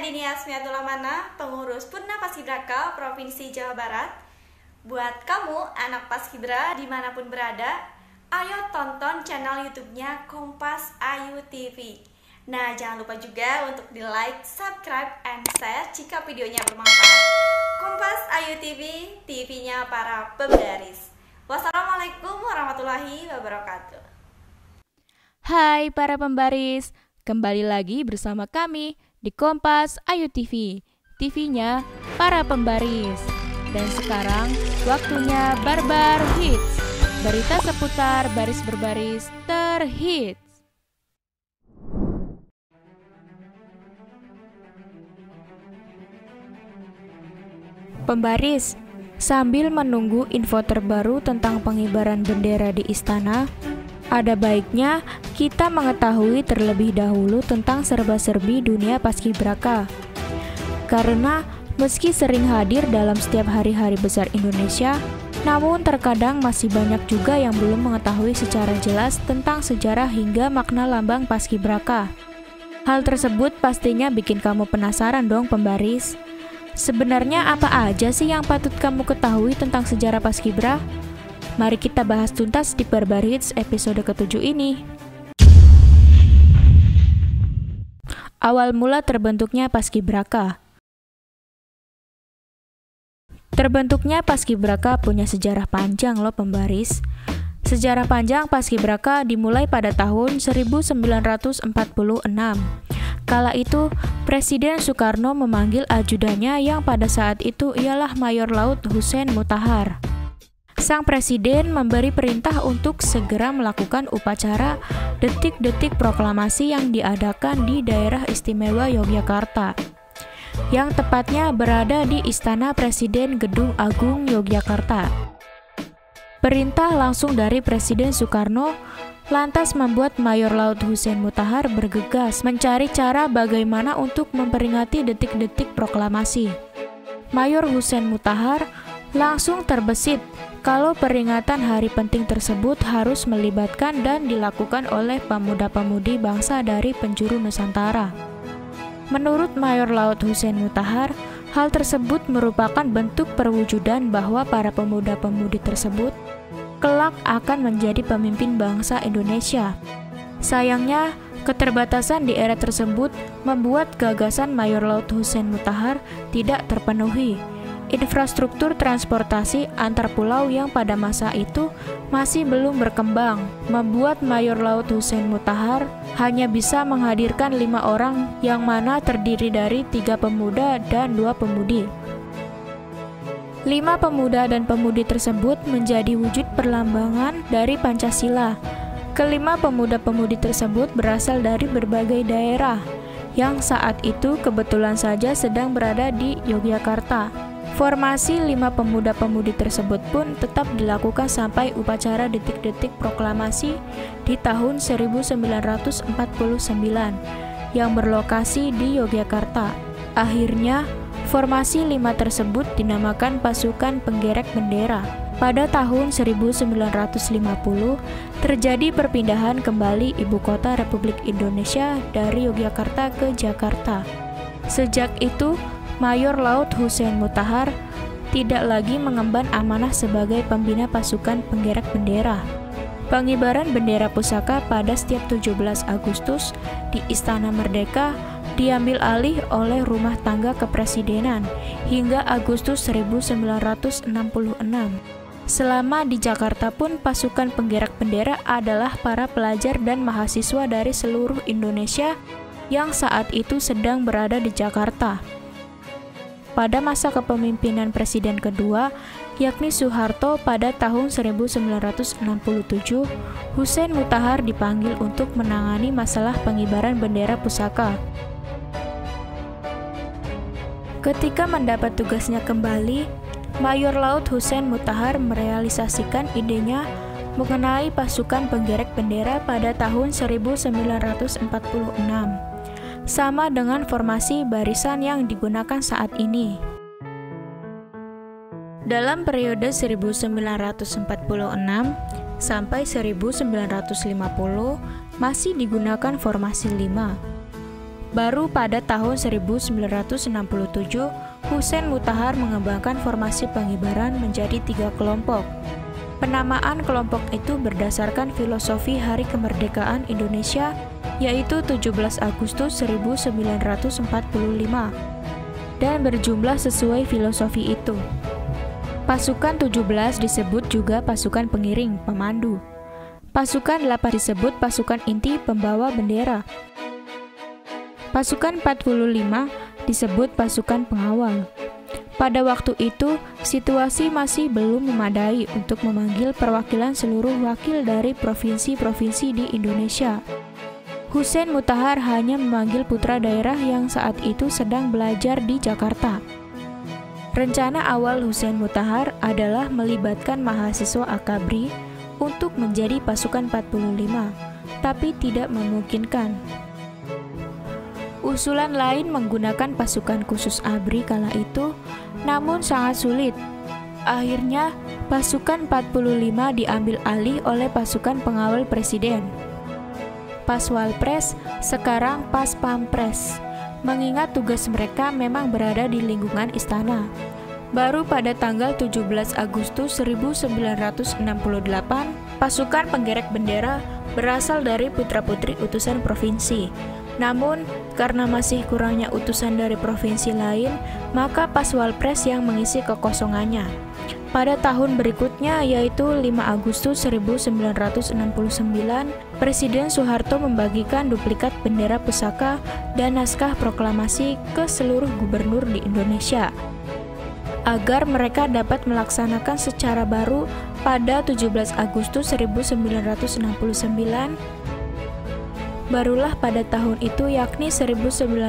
Dini Asmiatul Amana, pengurus Purna Paskibraka Provinsi Jawa Barat. Buat kamu anak Paskibra dimanapun berada, ayo tonton channel YouTube-nya Kompas Ayu TV. Nah, jangan lupa juga untuk di like, subscribe, and share jika videonya bermanfaat. Kompas Ayu TV, TV-nya para pembaris. Wassalamualaikum warahmatullahi wabarakatuh. Hai para pembaris, kembali lagi bersama kami di Kompas Ayu TV, TV-nya para pembaris. Dan sekarang waktunya Barbar Hits, berita seputar baris berbaris terhits. Pembaris, sambil menunggu info terbaru tentang pengibaran bendera di istana, ada baiknya kita mengetahui terlebih dahulu tentang serba-serbi dunia paskibraka. Karena meski sering hadir dalam setiap hari-hari besar Indonesia, namun terkadang masih banyak juga yang belum mengetahui secara jelas tentang sejarah hingga makna lambang paskibraka. Hal tersebut pastinya bikin kamu penasaran dong pembaris. Sebenarnya apa aja sih yang patut kamu ketahui tentang sejarah paskibra? Mari kita bahas tuntas di Barbar Hits episode ke-7 ini. Awal mula terbentuknya paskibraka. Terbentuknya paskibraka punya sejarah panjang loh pembaris. Sejarah panjang paskibraka dimulai pada tahun 1946. Kala itu, Presiden Soekarno memanggil ajudannya yang pada saat itu ialah Mayor Laut Husein Mutahar. Sang presiden memberi perintah untuk segera melakukan upacara detik-detik proklamasi yang diadakan di daerah istimewa Yogyakarta, yang tepatnya berada di Istana Presiden Gedung Agung Yogyakarta. Perintah langsung dari Presiden Soekarno lantas membuat Mayor Laut Husein Mutahar bergegas mencari cara bagaimana untuk memperingati detik-detik proklamasi. Mayor Husein Mutahar langsung terbesit kalau peringatan hari penting tersebut harus melibatkan dan dilakukan oleh pemuda-pemudi bangsa dari penjuru Nusantara. Menurut Mayor Laut Husein Mutahar, hal tersebut merupakan bentuk perwujudan bahwa para pemuda-pemudi tersebut kelak akan menjadi pemimpin bangsa Indonesia. Sayangnya, keterbatasan di era tersebut membuat gagasan Mayor Laut Husein Mutahar tidak terpenuhi. Infrastruktur transportasi antar pulau yang pada masa itu masih belum berkembang, membuat Mayor Laut Husein Mutahar hanya bisa menghadirkan 5 orang yang mana terdiri dari 3 pemuda dan 2 pemudi. 5 pemuda dan pemudi tersebut menjadi wujud perlambangan dari Pancasila. Kelima pemuda-pemudi tersebut berasal dari berbagai daerah, yang saat itu kebetulan saja sedang berada di Yogyakarta. Formasi 5 pemuda-pemudi tersebut pun tetap dilakukan sampai upacara detik-detik proklamasi di tahun 1949 yang berlokasi di Yogyakarta. Akhirnya, formasi 5 tersebut dinamakan Pasukan Penggerek Bendera. Pada tahun 1950, terjadi perpindahan kembali ibu kota Republik Indonesia dari Yogyakarta ke Jakarta. Sejak itu, Mayor Laut Husein Mutahar tidak lagi mengemban amanah sebagai pembina pasukan penggerak bendera. Pengibaran bendera pusaka pada setiap 17 Agustus di Istana Merdeka diambil alih oleh Rumah Tangga Kepresidenan hingga Agustus 1966. Selama di Jakarta pun pasukan penggerak bendera adalah para pelajar dan mahasiswa dari seluruh Indonesia yang saat itu sedang berada di Jakarta. Pada masa kepemimpinan Presiden kedua, yakni Soeharto pada tahun 1967, Husein Mutahar dipanggil untuk menangani masalah pengibaran bendera pusaka. Ketika mendapat tugasnya kembali, Mayor Laut Husein Mutahar merealisasikan idenya mengenai pasukan penggerek bendera pada tahun 1946. Sama dengan formasi barisan yang digunakan saat ini. Dalam periode 1946 sampai 1950 masih digunakan formasi 5. Baru pada tahun 1967, Hussein Mutahar mengembangkan formasi pengibaran menjadi 3 kelompok. Penamaan kelompok itu berdasarkan filosofi Hari Kemerdekaan Indonesia, yaitu 17 Agustus 1945, dan berjumlah sesuai filosofi itu. Pasukan 17 disebut juga pasukan pengiring, pemandu. Pasukan 8 disebut pasukan inti, pembawa bendera. Pasukan 45 disebut pasukan pengawal. Pada waktu itu, situasi masih belum memadai untuk memanggil perwakilan seluruh wakil dari provinsi-provinsi di Indonesia. Hussein Mutahar hanya memanggil putra daerah yang saat itu sedang belajar di Jakarta. Rencana awal Hussein Mutahar adalah melibatkan mahasiswa Akabri untuk menjadi pasukan 45, tapi tidak memungkinkan. Usulan lain menggunakan pasukan khusus ABRI kala itu, namun sangat sulit. Akhirnya, pasukan 45 diambil alih oleh pasukan pengawal presiden. Paswalpres, sekarang Paspampres, mengingat tugas mereka memang berada di lingkungan istana. Baru pada tanggal 17 Agustus 1968, pasukan penggerek bendera berasal dari putra-putri utusan provinsi. Namun, karena masih kurangnya utusan dari provinsi lain, maka Paswalpres yang mengisi kekosongannya. Pada tahun berikutnya, yaitu 5 Agustus 1969, Presiden Soeharto membagikan duplikat bendera pusaka dan naskah proklamasi ke seluruh gubernur di Indonesia, agar mereka dapat melaksanakan secara baru pada 17 Agustus 1969. Barulah pada tahun itu, yakni 1969,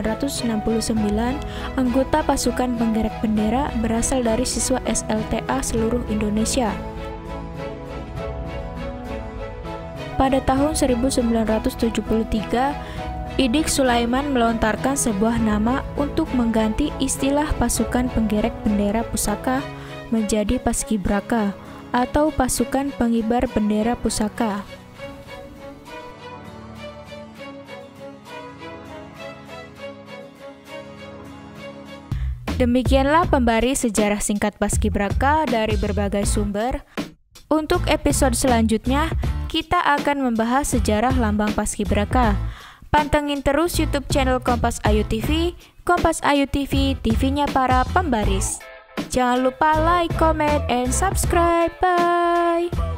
anggota pasukan penggerek bendera berasal dari siswa SLTA seluruh Indonesia. Pada tahun 1973, Idik Sulaiman melontarkan sebuah nama untuk mengganti istilah pasukan penggerek bendera pusaka menjadi Paskibraka atau pasukan pengibar bendera pusaka. Demikianlah pembaris sejarah singkat Paskibraka dari berbagai sumber. Untuk episode selanjutnya, kita akan membahas sejarah lambang Paskibraka. Pantengin terus YouTube channel Kompas Ayu TV. Kompas Ayu TV, TV-nya para pembaris. Jangan lupa like, comment, and subscribe. Bye!